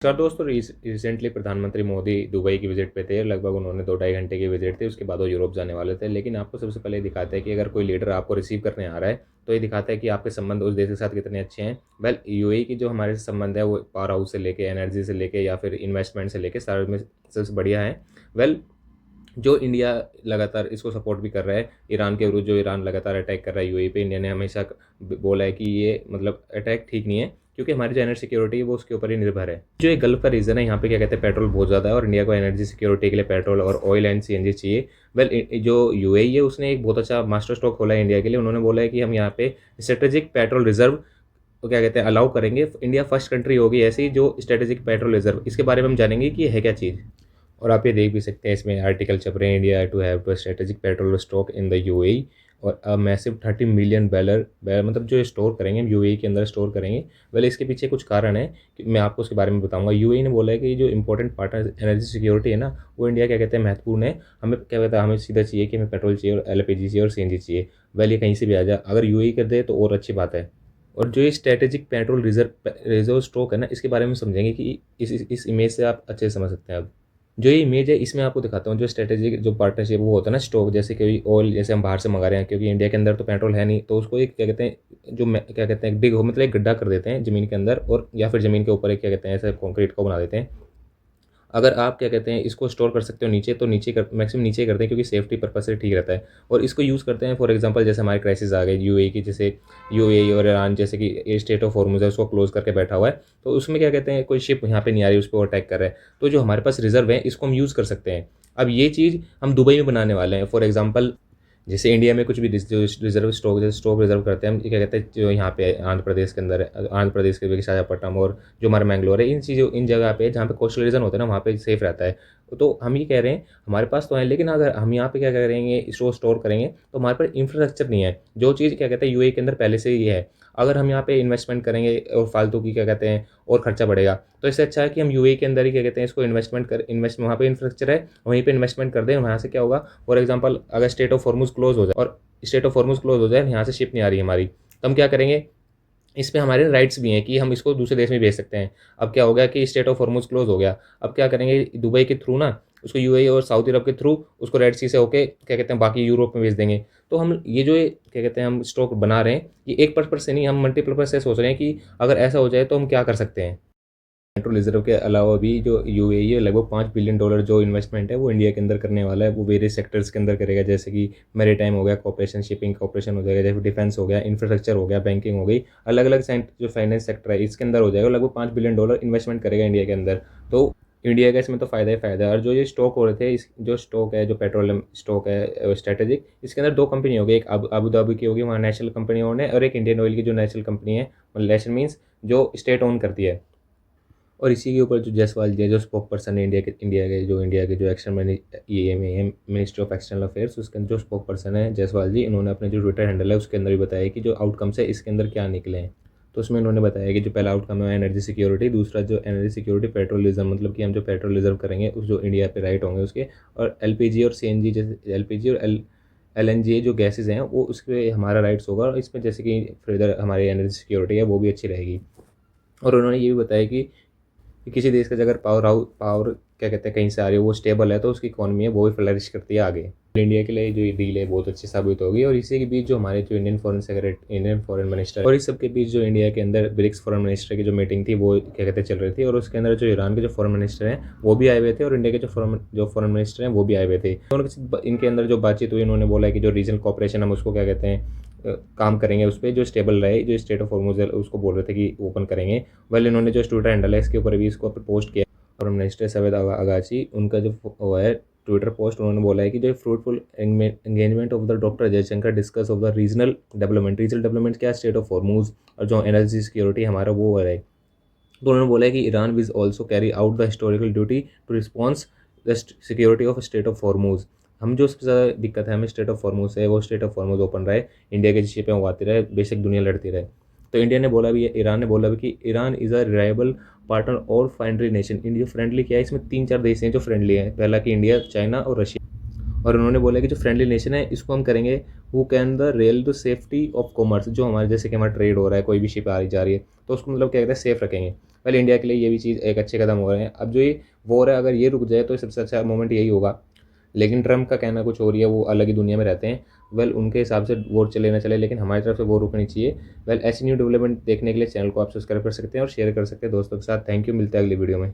Sir दोस्तों recently प्रधानमंत्री Modi Dubai की विजिट पे थे। लगभग उन्होंने 2 ढाई घंटे की विजिट थी। उसके बाद वो यूरोप जाने वाले थे। लेकिन आपको सबसे पहले दिखाता है कि अगर कोई लीडर आपको रिसीव करने आ रहा है तो ये दिखाता है कि आपके संबंध उस देश के साथ कितने अच्छे हैं। वेल यूएई की जो हमारे संबंध है वो पावर हाउस से लेके एनर्जी से लेके या फिर इन्वेस्टमेंट से लेके सारे में सबसे बढ़िया है। वेल जो इंडिया लगातार इसको सपोर्ट भी कर रहा है ईरान के विरुद्ध, जो ईरान लगातार अटैक कर रहा है यूएई पे, इंडिया ने हमेशा बोला है कि ये मतलब अटैक ठीक नहीं है क्योंकि हमारी जो एनर्जी सिक्योरिटी है वो उसके ऊपर ही निर्भर है। जो ये गल्फ का रीजन है यहाँ पे क्या कहते हैं पेट्रोल बहुत ज़्यादा है और इंडिया को एनर्जी सिक्योरिटी के लिए पेट्रोल और ऑयल एंड सीएनजी चाहिए। वेल जो यूएई है उसने एक बहुत अच्छा मास्टर स्टॉक खोला है इंडिया के लिए। उन्होंने बोला है कि हम यहाँ पे स्ट्रेटेजिक पेट्रोल रिजर्व तो क्या कहते हैं अलाउ करेंगे। इंडिया फर्स्ट कंट्री होगी ऐसी जो स्ट्रेटेजिक पेट्रोल रिजर्व। इसके बारे में हम जानेंगे कि ये है क्या चीज़। और आप ये देख भी सकते हैं इसमें आर्टिकल छप रहे हैं, India to have two strategic petrol stock in the UAE और अ मैसिव 30 मिलियन बैरल मतलब जो स्टोर करेंगे हम यूएई के अंदर स्टोर करेंगे। वेल इसके पीछे कुछ कारण है कि मैं आपको उसके बारे में बताऊंगा। यूएई ने बोला है कि जो इंपॉर्टेंट पार्टनर एनर्जी सिक्योरिटी है ना वो इंडिया क्या कहते हैं महत्वपूर्ण है। हमें क्या कहता है हमें सीधा चाहिए कि हमें पेट्रोल चाहिए और एलपीजी चाहिए और सीएनजी चाहिए। वेल ये कहीं से भी आ जाए, अगर यूएई कर दे तो और अच्छी बात है। और जो ये स्ट्रेटेजिक पेट्रोल रिजर्व स्टॉक है ना इसके बारे में समझेंगे कि इस इमेज से आप अच्छे से समझ सकते हैं। अब जो ये इमेज है इसमें आपको दिखाता हूँ जो स्ट्रेटेजिक जो पार्टनरशिप वो होता है ना स्टॉक, जैसे कि ऑयल जैसे हम बाहर से मंगा रहे हैं क्योंकि इंडिया के अंदर तो पेट्रोल है नहीं, तो उसको एक क्या कहते हैं क्या कहते हैं डिग हो मतलब एक गड्ढा कर देते हैं ज़मीन के अंदर और या फिर ज़मीन के ऊपर एक क्या कहते हैं ऐसा कॉन्क्रीट को बना देते हैं। अगर आप क्या कहते हैं इसको स्टोर कर सकते हो नीचे तो नीचे कर मैक्सिमम नीचे करते हैं क्योंकि सेफ्टी पर्पज से ठीक रहता है। और इसको यूज़ करते हैं फॉर एग्जांपल जैसे हमारे क्राइसिस आ गए यूएई की, जैसे यूएई और ईरान जैसे कि ये स्टेट ऑफ हॉर्मुज़ है उसको क्लोज करके बैठा हुआ है, तो उसमें क्या कहते हैं कोई शिप यहाँ पे नहीं आ रही उस पर अटैक कर रहा है, तो जो हमारे पास रिजर्व है इसको हम यूज़ कर सकते हैं। अब ये चीज़ हम दुबई में बनाने वाले हैं। फॉर एग्जाम्पल जैसे इंडिया में कुछ भी जो रिजर्व स्टॉक जैसे स्टॉक रिजर्व करते हैं हम, ये क्या कहते हैं जो यहाँ पे आंध्र प्रदेश के अंदर है, आंध्र प्रदेश के विशाखापट्टनम और जो हमारा मैंगलोर है, इन जगह पे जहाँ पे कोस्टल रीजन होता है ना वहाँ पे सेफ रहता है। तो हम ये कह रहे हैं हमारे पास तो है, लेकिन अगर हम यहाँ पे क्या करेंगे इसको स्टोर करेंगे तो हमारे पास इंफ्रास्ट्रक्चर नहीं है। जो चीज़ क्या कहते हैं यूएई के अंदर पहले से ही है, अगर हम यहाँ पे इन्वेस्टमेंट करेंगे और फालतू की क्या कहते हैं और खर्चा बढ़ेगा, तो इससे अच्छा है कि हम यूएई के अंदर ही क्या कहते हैं इसको इन्वेस्ट वहाँ पे इंफ्रास्ट्रक्चर है वहीं पे इन्वेस्टमेंट कर दें। वहाँ से क्या होगा फॉर एग्जांपल अगर स्टेट ऑफ हॉर्मुज़ क्लोज हो जाए और स्टेट ऑफ हॉर्मुज़ क्लोज हो जाए यहाँ से शिप नहीं आ रही हमारी, तो हम क्या करेंगे इस पे हमारे राइट्स भी हैं कि हम इसको दूसरे देश में भेज सकते हैं। अब क्या हो गया कि स्टेट ऑफ हॉर्मुज़ क्लोज हो गया, अब क्या करेंगे दुबई के थ्रू ना उसको यूएई और सऊदी अरब के थ्रू उसको रेड सी से होके क्या कहते हैं बाकी यूरोप में भेज देंगे। तो हम ये जो क्या कहते हैं हम स्टॉक बना रहे हैं ये एक पर्पज से नहीं, हम मल्टीपर्पज से सोच रहे हैं कि अगर ऐसा हो जाए तो हम क्या कर सकते हैं। पेट्रोल रिजर्व के अलावा भी जो यूएई है लगभग $5 बिलियन जो इन्वेस्टमेंट है वो इंडिया के अंदर करने वाला है। वो वेरियस सेक्टर्स के अंदर करेगा, जैसे कि मैरीटाइम हो गया, कॉर्पोरेशन शिपिंग कॉर्पोरेशन हो जाएगा, जैसे डिफेंस हो गया, इंफ्रास्ट्रक्चर हो गया, बैंकिंग हो गई, अलग अलग जो फाइनेंस सेक्टर है इसके अंदर हो जाएगा। लगभग $5 बिलियन इन्वेस्टमेंट करेगा इंडिया के अंदर। तो इंडिया का इसमें तो फ़ायदा ही फ़ायदा है। और जो ये स्टॉक हो रहे थे इस जो स्टॉक है जो पेट्रोलियम स्टॉक है स्ट्रेटेजिक, इसके अंदर दो कंपनी होगी, एक अबू धाबी की होगी वहाँ नेशनल कंपनी ओन है और एक इंडियन ऑयल की जो नेशनल कंपनी है, नेशनल मीन्स जो स्टेट ओन करती है। और इसी के ऊपर जो जायसवाल जी है जो स्पोक पर्सन है इंडिया के जो एक्सटर्नल ये मिनिस्ट्री ऑफ एक्सटर्नल अफेयर्स उसके अंदर जो स्पोक पर्सन है जायसवाल जी, इन्होंने अपने जो ट्विटर हैंडल है उसके अंदर भी बताया कि जो आउटकम्स है इसके अंदर क्या निकले हैं। तो उसमें उन्होंने बताया कि जो पहला आउटकम है एनर्जी सिक्योरिटी, दूसरा जो एनर्जी सिक्योरिटी पेट्रोल रिजर्व, मतलब कि हम जो पेट्रोल रिजर्व करेंगे उस जो इंडिया पे राइट होंगे उसके, और एलपीजी और सीएनजी जैसे एलपीजी और एलएनजी जो गैसेज हैं वो उसके हमारा राइट्स होगा और इसमें जैसे कि फर्दर हमारी एनर्जी सिक्योरिटी है वो भी अच्छी रहेगी। और उन्होंने ये भी बताया कि किसी देश का अगर पावर क्या कहते हैं कहीं से आ रही है वो स्टेबल है तो उसकी इकॉनमी है वो भी फ्लरिश करती है आगे। इंडिया के लिए जो ये डील है बहुत अच्छी साबित होगी। और इसी के बीच जो हमारे जो इंडियन फॉरेन मिनिस्टर और इस सब के बीच जो इंडिया के अंदर ब्रिक्स फॉरेन मिनिस्टर की जो मीटिंग थी वो क्या कहते हैं चल रही थी, और उसके अंदर जो ईरान के जो फॉरेन मिनिस्टर हैं वो भी आए हुए थे और इंडिया के जो फॉरेन मिनिस्टर हैं वो भी आए हुए थे। दोनों इनके अंदर जो बातचीत हुई उन्होंने बोला कि जो रीजनल कॉपरेशन हम उसको क्या कहते हैं काम करेंगे उस पर जो स्टेबल रहे, जो स्टेट ऑफ हॉर्मुज़ उसको बोल रहे थे कि ओपन करेंगे। वेल इन्होंने जो ट्विटर हैंडल है इसके ऊपर भी इसको पोस्ट किया और मिनिस्टर सवेद अगाची उनका जो वो है ट्विटर पोस्ट, उन्होंने बोला है कि जो fruitful engagement of the doctor Jaishankar discuss of the regional development क्या स्टेट ऑफ हॉर्मुज़ और जो एनर्जी सिक्योरिटी हमारा वो है। तो उन्होंने बोला है कि Iran will also carry out the historical duty to response the security of state of Hormuz. हम जो सबसे ज़्यादा दिक्कत है हमें स्टेट ऑफ हॉर्मुज़ है वो स्टेट ऑफ हॉर्मुज़ ओपन रहे, इंडिया की शिपें वो आती रहे, बेशक दुनिया लड़ती रहे। तो इंडिया ने बोला भी है, ईरान ने बोला भी कि Iran is a reliable partner और फ्रेंडली नेशन। इंडिया फ्रेंडली क्या है, इसमें 3-4 देश हैं जो फ्रेंडली हैं, पहला कि इंडिया, चाइना और रशिया। और उन्होंने बोला कि जो फ्रेंडली नेशन है इसको हम करेंगे who can the real the safety of commerce, जो हमारे जैसे कि हमारा ट्रेड हो रहा है कोई भी शिप आ रही जा रही है तो उसको मतलब क्या कहते हैं सेफ रखेंगे। वेल इंडिया के लिए ये भी चीज़ एक अच्छे कदम हो रहे हैं। अब जो ये वॉर है, अगर ये रुक जाए तो सबसे अच्छा मोमेंट यही होगा। लेकिन ट्रम्प का कहना कुछ और ही है, वो अलग ही दुनिया में रहते हैं। वेल उनके हिसाब से वोट चले ना चले, लेकिन हमारी तरफ से वो रुकनी चाहिए। वेल ऐसी न्यू डेवलपमेंट देखने के लिए चैनल को आप सब्सक्राइब कर सकते हैं और शेयर कर सकते हैं दोस्तों के साथ। थैंक यू, मिलते हैं अगली वीडियो में।